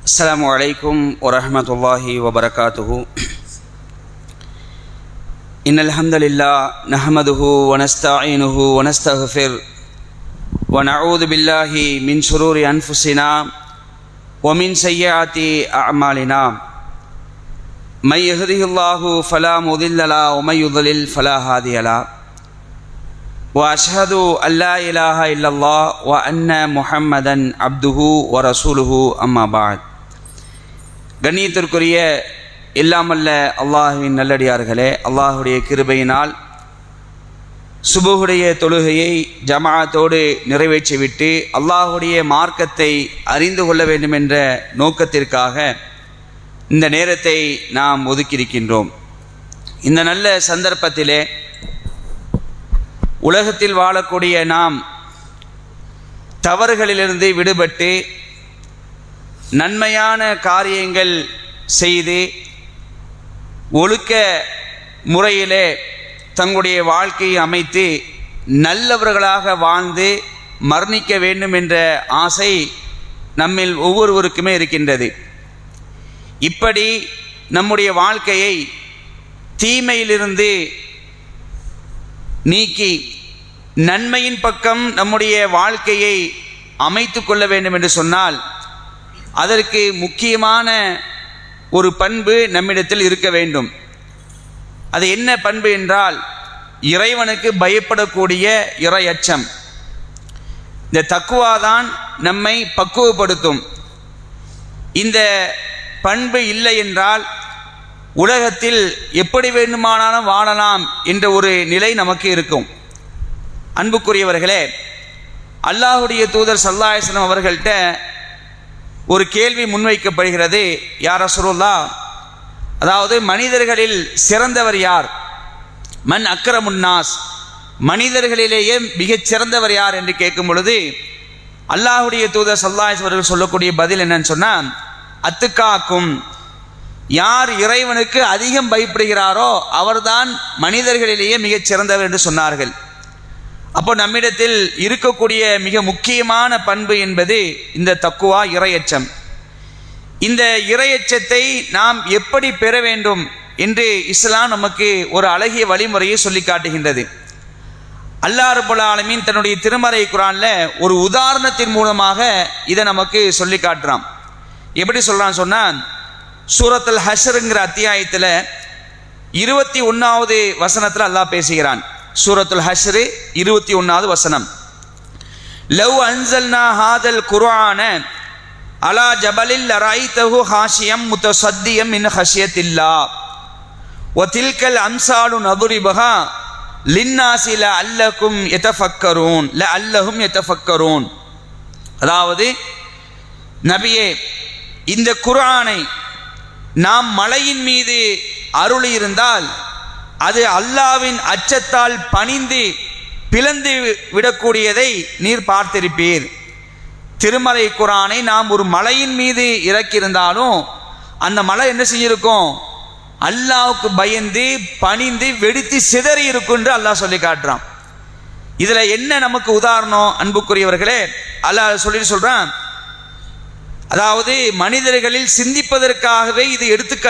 السلام عليكم ورحمة الله وبركاته. إن الحمد لله نحمده ونستعينه ونستغفر ونعوذ بالله من شرور أنفسنا ومن سيئات أعمالنا. من يهده الله فلا مضل له ومن يضلل فلا هادي له. وأشهد أن لا إله إلا الله وأن محمدا عبده ورسوله أما بعد. கண்ணியத்திற்குரிய இல்லாமல்ல அல்லாஹுவின் நல்லடியார்களே, அல்லாஹுடைய கிருபையினால் சுபுஹுடைய தொழுகையை ஜமாஅத்தோடு நிறைவேற்றிவிட்டு அல்லாஹுடைய மார்க்கத்தை அறிந்து கொள்ள வேண்டும் என்ற நோக்கத்திற்காக இந்த நேரத்தை நாம் ஒதுக்கியிருக்கின்றோம். இந்த நல்ல சந்தர்ப்பத்திலே உலகத்தில் வாழக்கூடிய நாம் தவறுகளிலிருந்து விடுபட்டு நன்மையான காரியங்கள் செய்து ஒழுக்க முறையிலே தங்களுடைய வாழ்க்கையை அமைத்து நல்லவர்களாக வாழ்ந்து மரணிக்க வேண்டும் என்ற ஆசை நம்மில் ஒவ்வொருவருக்குமே இருக்கின்றது. இப்படி நம்முடைய வாழ்க்கையை தீமையிலிருந்து நீக்கி நன்மையின் பக்கம் நம்முடைய வாழ்க்கையை அமைத்து கொள்ள வேண்டும் என்று சொன்னால் அதற்கு முக்கியமான ஒரு பண்பு நம்மிடத்தில் இருக்க வேண்டும். அது என்ன பண்பு என்றால் இறைவனுக்கு பயப்படக்கூடிய இறை அச்சம். இந்த தக்குவா தான் நம்மை பக்குவப்படுத்தும். இந்த பண்பு இல்லை என்றால் உலகத்தில் எப்படி வேண்டுமானாலும் வாழலாம் என்ற ஒரு நிலை நமக்கு இருக்கும். அன்புக்குரியவர்களே, அல்லாஹுடைய தூதர் ஸல்லல்லாஹு அலைஹி வஸல்லம் அவர்கள்ட்ட ஒரு கேள்வி முன்வைக்கப்படுகிறது. யா ரசூலுல்லாஹ், அதாவது மனிதர்களில் சிறந்தவர் யார்? மன் அக்ரமுன்னாஸ், மனிதர்களிலேயே மிகச் சிறந்தவர் யார் என்று கேட்கும் பொழுது அல்லாஹுடைய தூதர் ஸல்லல்லாஹு அலைஹி வஸல்லம் அவர்கள் சொல்லக்கூடிய பதில் என்னன்னு சொன்னால், அத்துக்காக்கும், யார் இறைவனுக்கு அதிகம் பயப்படுகிறாரோ அவர்தான் மனிதர்களிலேயே மிகச் சிறந்தவர் என்று சொன்னார்கள். அப்போ நம்மிடத்தில் இருக்கக்கூடிய மிக முக்கியமான பண்பு என்பது இந்த தக்குவா, இறையச்சம். இந்த இறையச்சத்தை நாம் எப்படி பெற வேண்டும் என்று இஸ்லாம் நமக்கு ஒரு அழகிய வழிமுறையை சொல்லி காட்டுகின்றது. அல்லாஹ் ரப்பல் ஆலமீன் தன்னுடைய திருமறை குர்ஆன்ல ஒரு உதாரணத்தின் மூலமாக இதை நமக்கு சொல்லி காட்டுறான். எப்படி சொல்றான்னு சொன்னால், சூரத்துல் ஹஷ்ருங்கிற அத்தியாயத்தில் 21வது வசனத்தில் அல்லாஹ் பேசுகிறான். சூரத்துல் ஹஷ்ரு 21வது வசனம். லவ் அன்சல்னா ஹாதல் குர்ஆன அலா ஜபலில் லரைதஹு ஹாஷியம் முத்தஸத்தியம் மின் ஹஷ்யத்தில்லாஹ் வ தில்கல் அம்சாலு நதுரிபஹா லின்னாஸி லஅல்லகும் யதஃபக்கரூன். அதாவது நபியே, இந்த குர்ஆனை நாம் மலையின் மீது அருளி இருந்தால் அது அல்லாஹ்வின் அச்சத்தால் பணிந்து பிளந்து விடக்கூடியதை நீர் பார்த்திருப்பீர். திருமறை குர்ஆனை நாம் ஒரு மலையின் மீது இறக்கியிருந்தாலும் அந்த மலை என்ன செஞ்சிருக்கும்? அல்லாஹ்வுக்கு பயந்து பணிந்து வெடித்து சிதறி இருக்கும் என்று அல்லாஹ் சொல்லி காட்டுறான். இதுல என்ன நமக்கு உதாரணம்? அன்புக்குரியவர்களே, அல்லாஹ் சொல்றான், அதாவது மனிதர்களில் சிந்திப்பதற்காகவே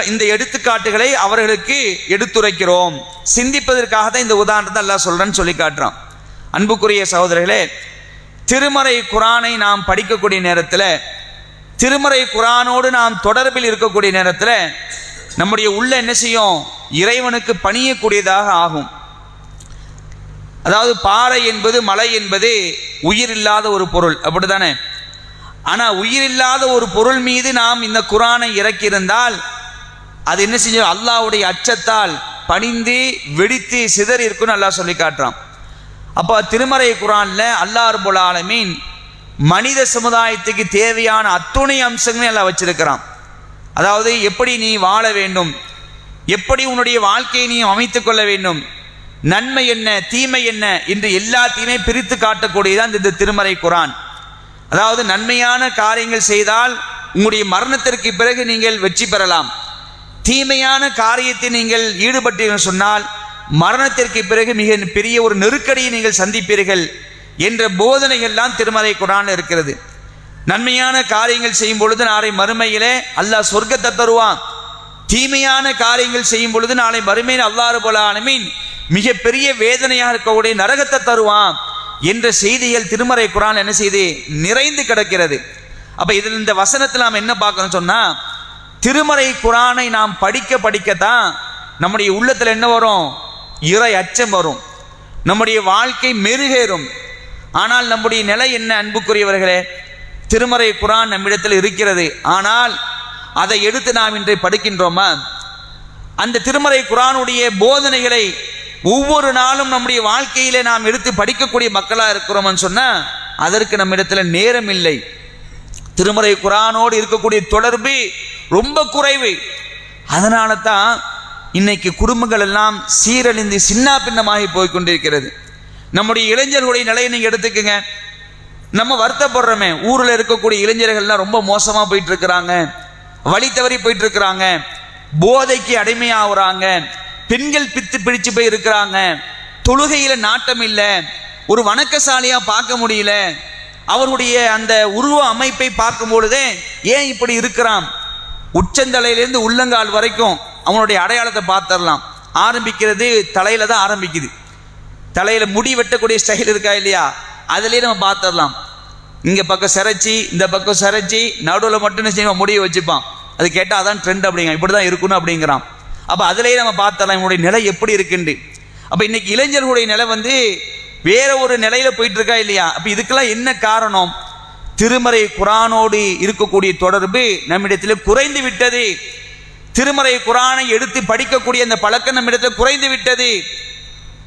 இந்த எடுத்துக்காட்டுகளை அவர்களுக்கு எடுத்துரைக்கிறோம். சிந்திப்பதற்காக தான் இந்த உதாரணத்தை அல்லாஹ் சொல்றேன்னு சொல்லி காட்டுறான். அன்புக்குரிய சகோதரர்களே, திருமறை குர்ஆனை நாம் படிக்கக்கூடிய நேரத்தில், திருமறை குர்ஆனோடு நாம் தொடர்பில் இருக்கக்கூடிய நேரத்தில் நம்முடைய உள்ள என்ன செய்யும்? இறைவனுக்கு பணியக்கூடியதாக ஆகும். அதாவது பாறை என்பது, மலை என்பது உயிர் இல்லாத ஒரு பொருள், அப்படித்தானே? ஆனால் உயிரில்லாத ஒரு பொருள் மீது நாம் இந்த குர்ஆனை இறக்கியிருந்தால் அது என்ன செஞ்சோம்? அல்லாஹ்வுடைய அச்சத்தால் பணிந்து வெடித்து சிதறி இருக்குன்னு அல்லாஹ் சொல்லி காட்டுறான். அப்போ திருமறை குர்ஆன்ல அல்லாஹ் ரப்பல் ஆலமீன் மனித சமுதாயத்துக்கு தேவையான அத்துணை அம்சங்களையும் எல்லாம் வச்சிருக்கிறான். அதாவது எப்படி நீ வாழ வேண்டும், எப்படி உன்னுடைய வாழ்க்கையை நீ அமைத்துக் கொள்ள வேண்டும், நன்மை என்ன தீமை என்ன என்று எல்லாத்தையுமே பிரித்து காட்டக்கூடியதான் இந்த திருமறை குர்ஆன். அதாவது நன்மையான காரியங்கள் செய்தால் உங்களுடைய மரணத்திற்கு பிறகு நீங்கள் வெற்றி பெறலாம். தீமையான காரியத்தை நீங்கள் ஈடுபட்டீர்கள் சொன்னால் மரணத்திற்கு பிறகு மிக பெரிய ஒரு நெருக்கடியை நீங்கள் சந்திப்பீர்கள் என்ற போதனைகள்லாம் திருமறை குர்ஆனில் இருக்கிறது. நன்மையான காரியங்கள் செய்யும் பொழுது நாளை மறுமையிலே அல்லாஹ் சொர்க்கத்தை தருவான். தீமையான காரியங்கள் செய்யும் பொழுது நாளை மறுமையில் அல்லாஹ் ரப்பல் ஆலமீன் மிகப்பெரிய வேதனையாக இருக்கக்கூடிய நரகத்தை தருவான் என்ற செய்திகள் திருமறை குர்ஆன் என்ன செய்து நிறைந்து கிடக்கிறது. அப்ப இதில் இந்த வசனத்தில் நாம் என்ன பார்க்கணும் சொன்னா, திருமறை குர்ஆனை நாம் படிக்கத்தான் நம்முடைய உள்ளத்தில் என்ன வரும்? இறை அச்சம் வரும், நம்முடைய வாழ்க்கை மெருகேறும். ஆனால் நம்முடைய நிலை என்ன அன்புக்குரியவர்களே? திருமறை குர்ஆன் நம்மிடத்தில் இருக்கிறது, ஆனால் அதை எடுத்து நாம் இன்றை படிக்கின்றோமா? அந்த திருமறை குர்ஆனுடைய போதனைகளை ஒவ்வொரு நாளும் நம்முடைய வாழ்க்கையிலே நாம் எடுத்து படிக்கக்கூடிய மக்களாக இருக்கிறோம்னு சொன்னால் அதற்கு நம்மிடத்தில் நேரம் இல்லை. திருமறை குர்ஆனோடு இருக்கக்கூடிய தொடர்பு ரொம்ப குறைவு. அதனால தான் இன்னைக்கு குடும்பங்கள் எல்லாம் சீரழிந்து சின்ன பின்னமாகி போய்கொண்டிருக்கிறது. நம்முடைய இளைஞர்களுடைய நிலையை நீங்கள் எடுத்துக்கங்க. நம்ம வருத்தப்படுறோமே, ஊரில் இருக்கக்கூடிய இளைஞர்கள்லாம் ரொம்ப மோசமாக போயிட்டு இருக்கிறாங்க, வழி தவறி போயிட்டு இருக்கிறாங்க, போதைக்கு அடிமையாகிறாங்க, பெண்கள் பித்து பிடிச்சு போய் இருக்கிறாங்க, தொழுகையில நாட்டம் இல்லை, ஒரு வணக்கசாலியாக பார்க்க முடியல, அவருடைய அந்த உருவ அமைப்பை பார்க்கும் பொழுதே ஏன் இப்படி இருக்கிறான்? உச்சந்தலையிலேருந்து உள்ளங்கால் வரைக்கும் அவனுடைய அடையாளத்தை பார்த்துடலாம். ஆரம்பிக்கிறது தலையில தான் ஆரம்பிக்குது. தலையில முடி வெட்டக்கூடிய ஸ்டைல் இருக்கா இல்லையா, அதுலேயே நம்ம பார்த்துடலாம். இங்கே பக்கம் சிரைச்சி, இந்த பக்கம் சிரைச்சி, நடுவில் மட்டும் என்ன செய்வான்? முடியை வச்சுப்பான். அது கேட்டால் அதான் ட்ரெண்ட் அப்படிங்க, இப்படி தான் இருக்கணும் அப்படிங்கிறான். அப்போ அதிலேயே நம்ம பார்த்துடலாம் இவனுடைய நிலை எப்படி இருக்குண்டு. அப்போ இன்னைக்கு இளைஞர்களுடைய நிலை வேற ஒரு நிலையில போயிட்டு இருக்கா இல்லையா? அப்போ இதுக்கெல்லாம் என்ன காரணம்? திருமறை குர்ஆனோடு இருக்கக்கூடிய தொடர்பு நம்மிடத்தில் குறைந்து விட்டது. திருமறை குர்ஆனை எடுத்து படிக்கக்கூடிய அந்த பழக்கம் நம்மிடத்தில் குறைந்து விட்டது.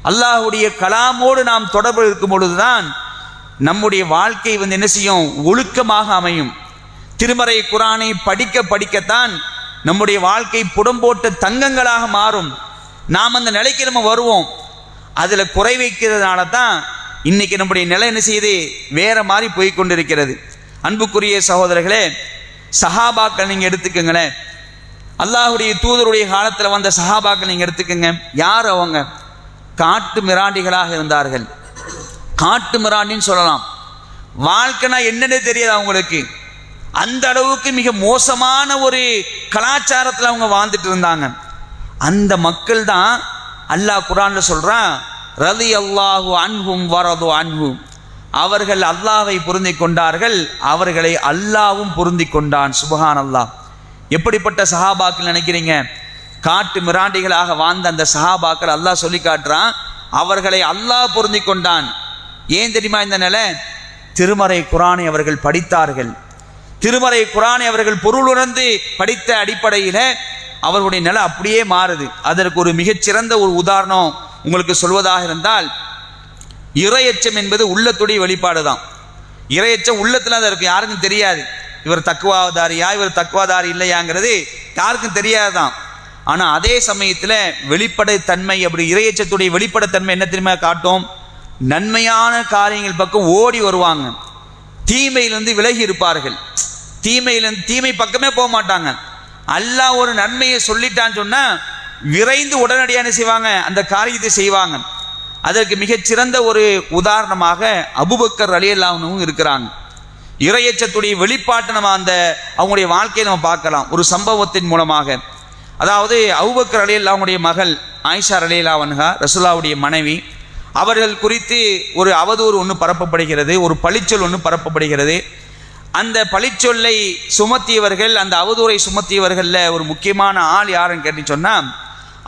அல்லாஹ்வுடைய கலாமோடு நாம் தொடர்பு இருக்கும் பொழுதுதான் நம்முடைய வாழ்க்கை என்ன செய்யும்? ஒழுக்கமாக அமையும். திருமறை குர்ஆனை படிக்கத்தான் நம்முடைய வாழ்க்கை புடம்போட்ட தங்கங்களாக மாறும். நாம் அந்த நிலைக்கு நம்ம வருவோம். அதில் குறை வைக்கிறதுனால தான் இன்னைக்கு நம்முடைய நிலை என்ன செய்யுது? வேற மாதிரி போய்கொண்டிருக்கிறது. அன்புக்குரிய சகோதரர்களே, சஹாபாக்கள் நீங்கள் எடுத்துக்கங்களேன். அல்லாஹ்வுடைய தூதருடைய காலத்தில் வந்த சஹாபாக்கள் நீங்கள் எடுத்துக்கங்க. யார் அவங்க? காட்டு மிராண்டிகளாக இருந்தார்கள். காட்டு மிராண்டின்னு சொல்லலாம். வாழ்க்கைனா என்னன்னே தெரியாது அவங்களுக்கு. அந்த அளவுக்கு மிக மோசமான ஒரு கலாச்சாரத்தில் அவங்க வாழ்ந்துட்டு இருந்தாங்க. அந்த மக்கள் தான் அல்லாஹ் குர்ஆன்ல சொல்றான், ரலியல்லாஹு அன்ஹும் வரது அன்ஹும். அவர்கள் அல்லாஹ்வை பொருந்திக் கொண்டார்கள், அவர்களை அல்லாஹ்வும் பொருந்திக் கொண்டான். சுப்ஹானல்லாஹ். எப்படிப்பட்ட சஹாபாக்கள் நினைக்கிறீங்க? காட்டு மிராண்டிகளாக வாழ்ந்த அந்த சஹாபாக்கள் அல்லாஹ் சொல்லி காட்டுறான், அவர்களை அல்லாஹ் பொருந்திக் கொண்டான். ஏன் தெரியுமா இந்த நிலை? திருமறை குர்ஆனை அவர்கள் படித்தார்கள். திருமறை குர்ஆனை அவர்கள் பொருள் உணர்ந்து படித்த அடிப்படையில் அவர்களுடைய நிலை அப்படியே மாறுது. அதற்கு ஒரு மிகச்சிறந்த ஒரு உதாரணம் உங்களுக்கு சொல்வதாக இருந்தால், இறையச்சம் என்பது உள்ளத்துடைய வெளிப்பாடு தான். இறையச்சம் உள்ளத்தில் தான் இருக்கும், யாருக்கும் தெரியாது. இவர் தக்குவாதாரியா இவர் தக்குவாதாரி இல்லையாங்கிறது யாருக்கும் தெரியாது தான். ஆனால் அதே சமயத்தில் வெளிப்படைத்தன்மை, அப்படி இறையச்சத்துடைய வெளிப்படைத்தன்மை என்ன தெரியுமா காட்டும்? நன்மையான காரியங்கள் பக்கம் ஓடி வருவாங்க, தீமையிலிருந்து விலகி இருப்பார்கள். தீமை பக்கமே போக மாட்டாங்க. அல்லாஹ் ஒரு நன்மையை சொல்லிட்டான்னு சொன்னா விரைந்து உடனடியாக செய்வாங்க, அந்த காரியத்தை செய்வாங்க. அதற்கு மிகச்சிறந்த ஒரு உதாரணமாக அபூபக்கர் ரலியல்லாஹு அன்ஹு இருக்கிறாங்க. இறையச்சத்துடைய வெளிப்பாட்டை நம்ம அவங்களுடைய வாழ்க்கையை நம்ம பார்க்கலாம் ஒரு சம்பவத்தின் மூலமாக. அதாவது அபூபக்கர் ரலியல்லாஹு அன்ஹுடைய மகள் ஆயிஷா ரலியல்லாஹு அன்ஹா, ரசூலுல்லாஹ்வுடைய மனைவி, அவர்கள் குறித்து ஒரு அவதூறு ஒன்று பரப்பப்படுகிறது, ஒரு பழிச்சொல் ஒன்று பரப்பப்படுகிறது. அந்த பழிச்சொல்லை சுமத்தியவர்கள், அந்த அவதூறை சுமத்தியவர்களில் ஒரு முக்கியமான ஆள் யாருன்னு கேட்டு சொன்னால்,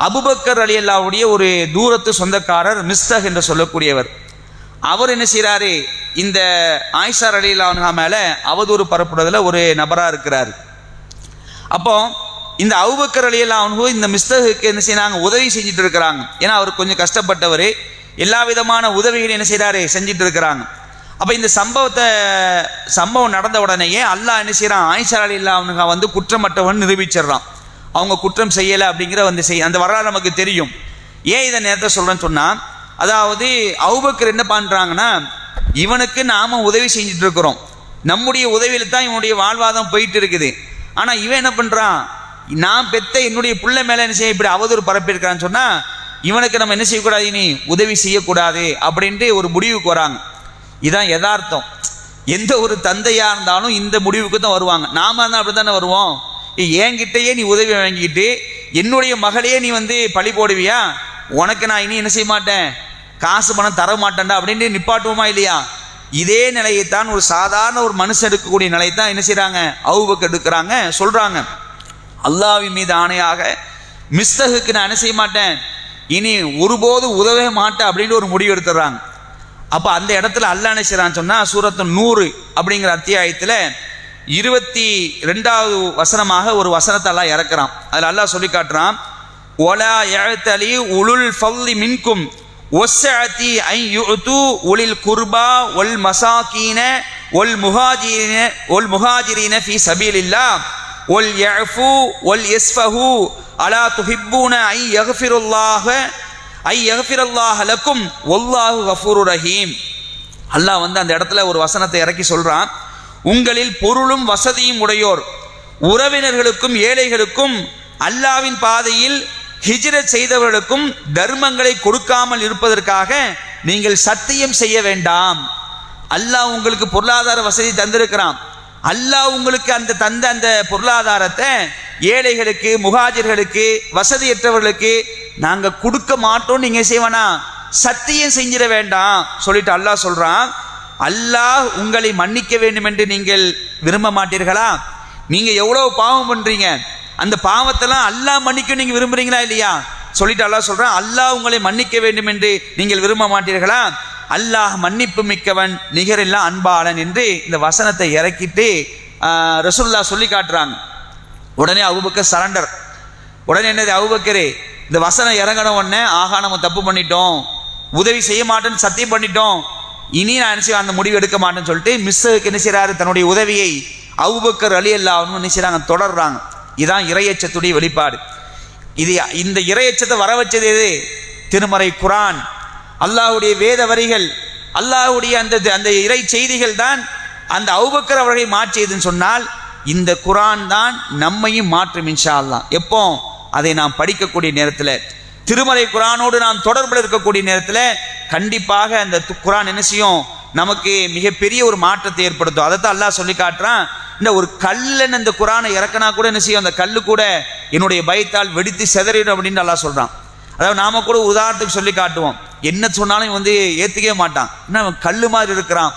அபூபக்கர் ரலியல்லாஹுடைய ஒரு தூரத்து சொந்தக்காரர் மிஸ்தக் என்று சொல்லக்கூடியவர். அவர் என்ன செய்கிறாரு? இந்த ஆயிஷா ரலியல்லாஹு அன்ஹா மேலே அவதூறு பரப்புறதுல ஒரு நபராக இருக்கிறார். அப்போ இந்த அபூபக்கர் ரலியல்லாஹு அன்ஹு இந்த மிஸ்தகுக்கு என்ன செய்யறாங்க? உதவி செஞ்சுட்டு இருக்கிறாங்க. ஏன்னா அவர் கொஞ்சம் கஷ்டப்பட்டவர், எல்லா விதமான உதவிகளையும் என்ன செய்கிறாரு? செஞ்சுட்டு இருக்கிறாங்க. அப்போ இந்த சம்பவம் நடந்த உடனேயே அல்லாஹ் என்ன செய்யறான்? ஆயிஷா ரலியல்லாஹு அன்ஹா குற்றமற்றவன் நிரூபிச்சிடறான். அவங்க குற்றம் செய்யலை அப்படிங்கிற அந்த வரலாறு நமக்கு தெரியும். ஏன் இதை நேரத்தை சொல்கிறேன்னு சொன்னால், அதாவது அபூபக்கர் என்ன பண்ணுறாங்கன்னா, இவனுக்கு நாம் உதவி செஞ்சுட்டு இருக்கிறோம், நம்முடைய உதவியில் தான் இவனுடைய வாழ்வாதாரம் போயிட்டு இருக்குது. ஆனால் இவன் என்ன பண்ணுறான்? நான் பெத்த என்னுடைய பிள்ளை மேலே என்ன செய்ய இப்படி அவதூறு பரப்பியிருக்கிறான்னு சொன்னால், இவனுக்கு நம்ம என்ன செய்யக்கூடாது, இனி உதவி செய்யக்கூடாது அப்படின்ட்டு ஒரு முடிவுக்கு வராங்க. இதுதான் யதார்த்தம். எந்த ஒரு தந்தையாக இருந்தாலும் இந்த முடிவுக்கு தான் வருவாங்க. நாம தான் அப்படி தானே வருவோம். என்கிட்டயே நீ உதவி வாங்கிட்டு என்னுடைய மகளையே நீ பழி போடுவியா, உனக்கு நான் இனி என்ன செய்ய மாட்டேன், காசு பணம் தர மாட்டேன்டா அப்படின்ட்டு நிப்பாட்டுவோமா இல்லையா? இதே நிலையைத்தான் ஒரு சாதாரண ஒரு மனுஷன் எடுக்கக்கூடிய நிலையத்தான் என்ன செய்கிறாங்க, அபூபக்கர் எடுக்கிறாங்க. சொல்கிறாங்க, அல்லாஹ்வின் மீது ஆணையாக மிஸ்தகுக்கு நான் என்ன செய்ய மாட்டேன், இனி ஒருபோது உதவவே மாட்டேன் அப்படின்னு ஒரு முடிவு எடுத்துடுறாங்க. அப்போ அந்த இடத்துல அல்லாஹ் என்ன செய்கிறான்னு சொன்னால், சூரத்து 100 அப்படிங்கிற அத்தியாயத்தில் 22வது வசனமாக ஒரு வசனத்தை அல்லாஹ் இறக்குறான். அதில் அல்லாஹ் சொல்லி காட்டுறான், ஒலா யஅ்தலி உலுல் ஃபல்லி மின்கும் வஸ்ஸஅதி ஐ யுது உலில் குர்பா வல் மசாகீன வல் முஹாஜிரீன ஃபீ சபீலில்லாஹ் வல் யஃபு வல் யஸ்ஃபஹு அலா துஹிப்பூன ஐ யக்ஃபிரல்லாஹ லக்கும் வல்லாஹு கஃபூருர் ரஹீம். அல்லாஹ் அந்த இடத்துல ஒரு வசனத்தை இறக்கி சொல்றான், உங்களில் பொருளும் வசதியும் உடையோர் உறவினர்களுக்கும் ஏழைகளுக்கும் அல்லாஹ்வின் பாதையில் ஹிஜ்ரத் செய்தவர்களுக்கும் தர்மங்களை கொடுக்காமல் இருப்பதற்காக நீங்கள் சத்தியம் செய்ய வேண்டாம். அல்லாஹ் உங்களுக்கு பொருளாதார வசதி தந்திருக்கிறான். அல்லாஹ் உங்களுக்கு அந்த பொருளாதாரத்தை ஏழைகளுக்கு, முஹாஜிர்களுக்கு, வசதியற்றவர்களுக்கு நாங்கள் கொடுக்க மாட்டோம், நீங்க செய்வனா சத்தியம் செஞ்சிட வேண்டாம் சொல்லிட்டு அல்லாஹ் சொல்றான், அல்லாஹ் உங்களை மன்னிக்க வேண்டும் என்று நீங்கள் விரும்ப மாட்டீர்களா? நீங்க எவ்வளவு பாவம் பண்றீங்க, அந்த பாவத்தெல்லாம் அல்லாஹ் மன்னிக்க நீங்க விரும்புறீங்களா இல்லையா சொல்லிட்டு அல்லாஹ் சொல்றான், அல்லாஹ் உங்களை மன்னிக்க வேண்டும் என்று நீங்கள் விரும்ப மாட்டீர்களா? அல்லாஹ் மன்னிப்பு மிக்கவன், நிகரில்லா அன்பாளன் என்று இந்த வசனத்தை இறக்கிட்டு ரசூலுல்லாஹ் சொல்லி காட்டுறாங்க. உடனே அபூபக்கர் சரண்டர். உடனே என்னது, அபூபக்கரே இந்த வசனம் இறங்கின உடனே, ஆகா நம்ம தப்பு பண்ணிட்டோம், உதவி செய்ய மாட்டேன்னு சத்தியம் பண்ணிட்டோம், இனி நான் என்ன அந்த முடிவு எடுக்க மாட்டேன்னு சொல்லிட்டு மிஸ்ஸுக்கு என்ன செய்யறாரு, தன்னுடைய உதவியை அபூபக்கர் ரலியல்லாஹு அன்ஹு என்ன செய்றாங்க, தொடர்றாங்க. இதுதான் இறையச்சத்துடைய வெளிப்பாடு. இந்த இறையச்சத்தை வர வச்சது எது? திருமறை குர்ஆன், அல்லாஹ்வுடைய வேத வரிகள், அல்லாஹ்வுடைய அந்த இறை செய்திகள் தான் அந்த அபூபக்கர் அவர்களை மாற்றியதுன்னு சொன்னால், இந்த குர்ஆன் தான் நம்மையும் மாற்றும் இன்ஷா அல்லாஹ். எப்போ? அதை நாம் படிக்கக்கூடிய நேரத்தில், திருமறை குர்ஆனோடு நாம் தொடர்பில் இருக்கக்கூடிய நேரத்தில் கண்டிப்பாக அந்த குர்ஆன் என்ன செய்யும், நமக்கு மிகப்பெரிய ஒரு மாற்றத்தை ஏற்படுத்தும். அதைத்தான் அல்லாஹ் சொல்லி காட்டுறான், இந்த ஒரு கல்லன் இந்த குர்ஆனை இறக்கினா கூட என்ன செய்யும், அந்த கல்லு கூட என்னுடைய பயத்தால் வெடித்து சிதறிடும் அப்படின்னு அல்லாஹ் சொல்றான். அதாவது நாம கூட உதாரணத்துக்கு சொல்லி காட்டுவோம், என்ன சொன்னாலும் ஏத்துக்கவே மாட்டான், என்ன கல்லு மாதிரி இருக்கிறான்,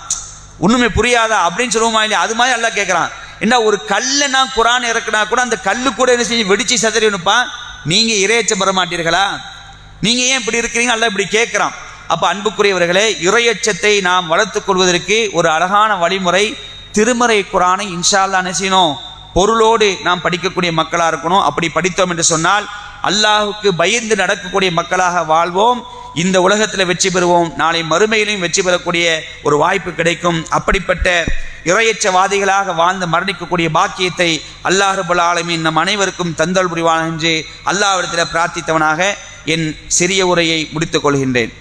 ஒண்ணுமே புரியாதா அப்படின்னு சொல்லுவோமா இல்லையா? அது மாதிரி அல்லாஹ் கேட்கிறான், என்ன ஒரு கல்லை குர்ஆன் இறக்கினா கூட அந்த கல்லு கூட என்ன செஞ்சு வெடிச்சு சிதறினுப்பா, நீங்க இறையச்சம் பெற மாட்டீர்களா? நீங்க ஏன் இப்படி இருக்கிறீங்க? அல்லாஹ் இப்படி கேட்கிறான். அப்ப அன்புக்குரியவர்களே, இறையச்சத்தை நாம் வளர்த்துக் கொள்வதற்கு ஒரு அழகான வழிமுறை, திருமறை குர்ஆனை இன்ஷா அல்லாஹ் என்ன செய்யணும், பொருளோடு நாம் படிக்கக்கூடிய மக்களாக இருக்கணும். அப்படி படித்தோம் என்று சொன்னால் அல்லாஹுக்கு பயந்து நடக்கக்கூடிய மக்களாக வாழ்வோம், இந்த உலகத்தில் வெற்றி பெறுவோம், நாளை மறுமையிலும் வெற்றி பெறக்கூடிய ஒரு வாய்ப்பு கிடைக்கும். அப்படிப்பட்ட இறையச்சவாதிகளாக வாழ்ந்து மரணிக்கக்கூடிய பாக்கியத்தை அல்லாஹ் ரப்பல் ஆலமீன் நம் அனைவருக்கும் தந்தல் புரிவான் என்று அல்லாஹ்விடத்தில் பிரார்த்தித்தவனாக என் சிறிய உரையை முடித்துக் கொள்கின்றேன்.